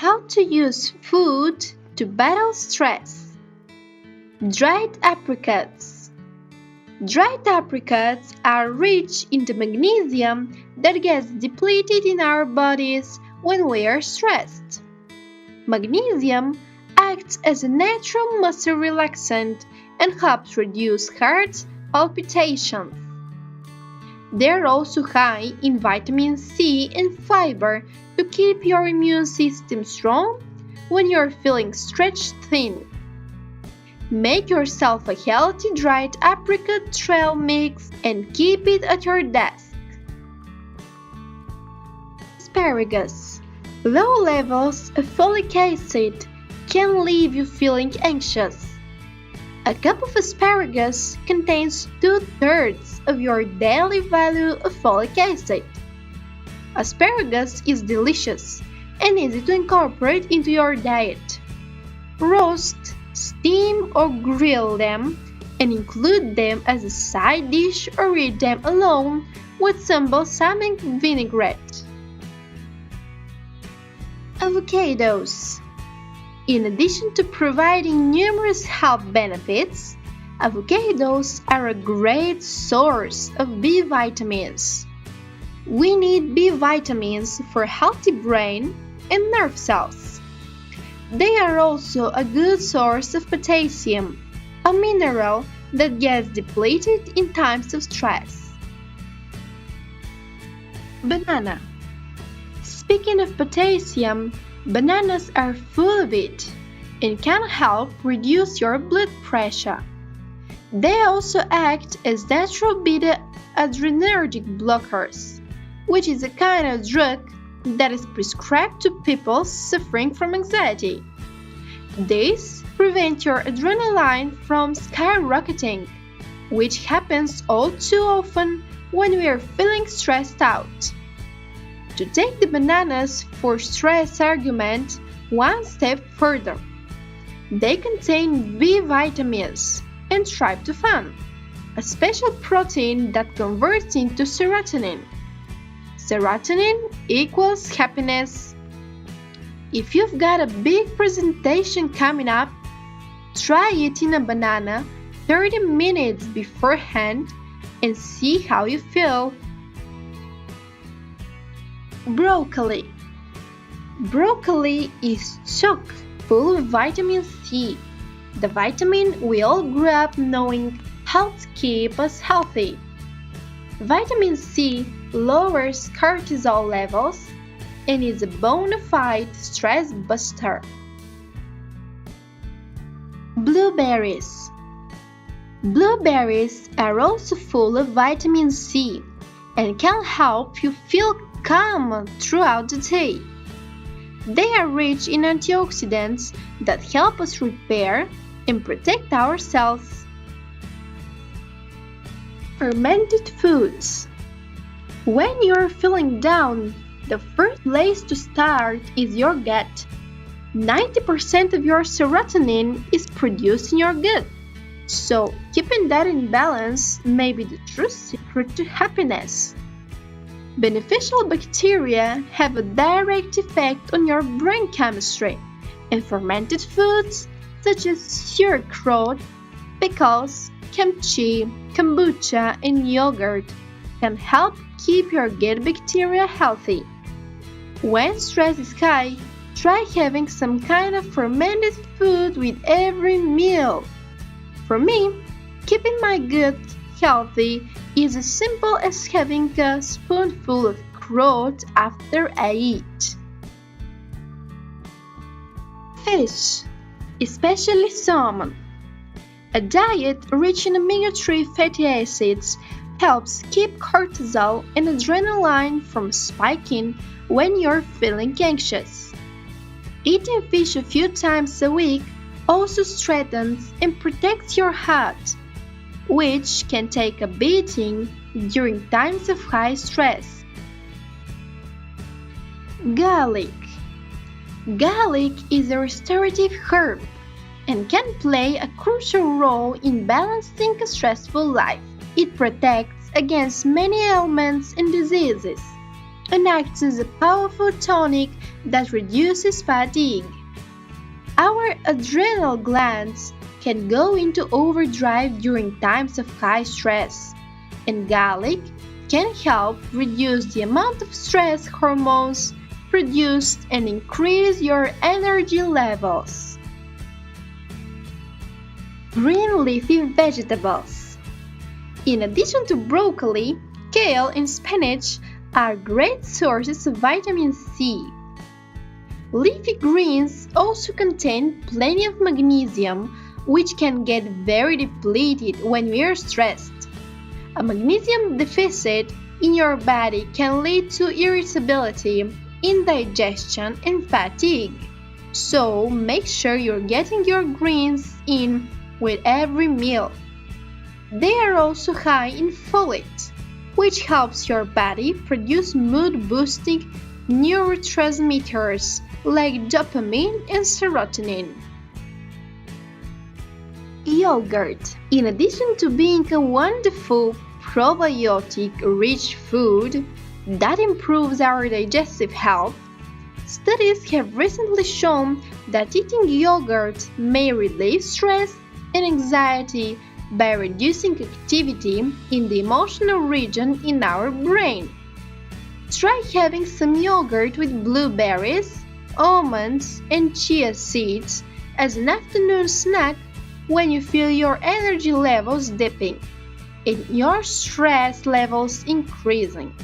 How to use food to battle stress. Dried apricots. Dried apricots are rich in the magnesium that gets depleted in our bodies when we are stressed. Magnesium acts as a natural muscle relaxant and helps reduce heart palpitations. They are also high in vitamin C and fiber to keep your immune system strong when you're feeling stretched thin. Make yourself a healthy dried apricot trail mix and keep it at your desk. Asparagus. Low levels of folic acid can leave you feeling anxious. A cup of asparagus contains 2/3 of your daily value of folic acid. Asparagus is delicious and easy to incorporate into your diet. Roast, steam or grill them and include them as a side dish or eat them alone with some balsamic vinaigrette. Avocados. In addition to providing numerous health benefits, avocados are a great source of B vitamins. We need B vitamins for a healthy brain and nerve cells. They are also a good source of potassium, a mineral that gets depleted in times of stress. Banana. Speaking of potassium, bananas are full of it and can help reduce your blood pressure. They also act as natural beta-adrenergic blockers, which is a kind of drug that is prescribed to people suffering from anxiety. This prevents your adrenaline from skyrocketing, which happens all too often when we are feeling stressed out. To take the bananas for stress argument one step further, they contain B vitamins and tryptophan, a special protein that converts into serotonin. Serotonin equals happiness. If you've got a big presentation coming up, try eating a banana 30 minutes beforehand and see how you feel. Broccoli. Broccoli is chock full of vitamin C, the vitamin we all grew up knowing helps keep us healthy. Vitamin C lowers cortisol levels and is a bona fide stress buster. Blueberries. Blueberries are also full of vitamin C and can help you feel calm throughout the day. They are rich in antioxidants that help us repair and protect our cells. Fermented foods. When you're feeling down, the first place to start is your gut. 90% of your serotonin is produced in your gut, so keeping that in balance may be the true secret to happiness. Beneficial bacteria have a direct effect on your brain chemistry, and fermented foods such as sauerkraut, pickles, kimchi, kombucha, and yogurt can help keep your gut bacteria healthy. When stress is high, try having some kind of fermented food with every meal. For me, keeping my gut healthy is as simple as having a spoonful of kraut after I eat. Fish, especially salmon. A diet rich in omega-3 fatty acids helps keep cortisol and adrenaline from spiking when you're feeling anxious. Eating fish a few times a week also strengthens and protects your heart, which can take a beating during times of high stress. Garlic. Garlic is a restorative herb and can play a crucial role in balancing a stressful life. It protects against many ailments and diseases, and acts as a powerful tonic that reduces fatigue. Our adrenal glands can go into overdrive during times of high stress, and garlic can help reduce the amount of stress hormones produced and increase your energy levels. Green leafy vegetables. In addition to broccoli, kale and spinach are great sources of vitamin C. Leafy greens also contain plenty of magnesium, which can get very depleted when we are stressed. A magnesium deficit in your body can lead to irritability, indigestion, and fatigue. So make sure you're getting your greens in with every meal. They are also high in folate, which helps your body produce mood-boosting neurotransmitters like dopamine and serotonin. Yogurt. In addition to being a wonderful probiotic-rich food that improves our digestive health, studies have recently shown that eating yogurt may relieve stress and anxiety by reducing activity in the emotional region in our brain. Try having some yogurt with blueberries, almonds, and chia seeds as an afternoon snack when you feel your energy levels dipping and your stress levels increasing.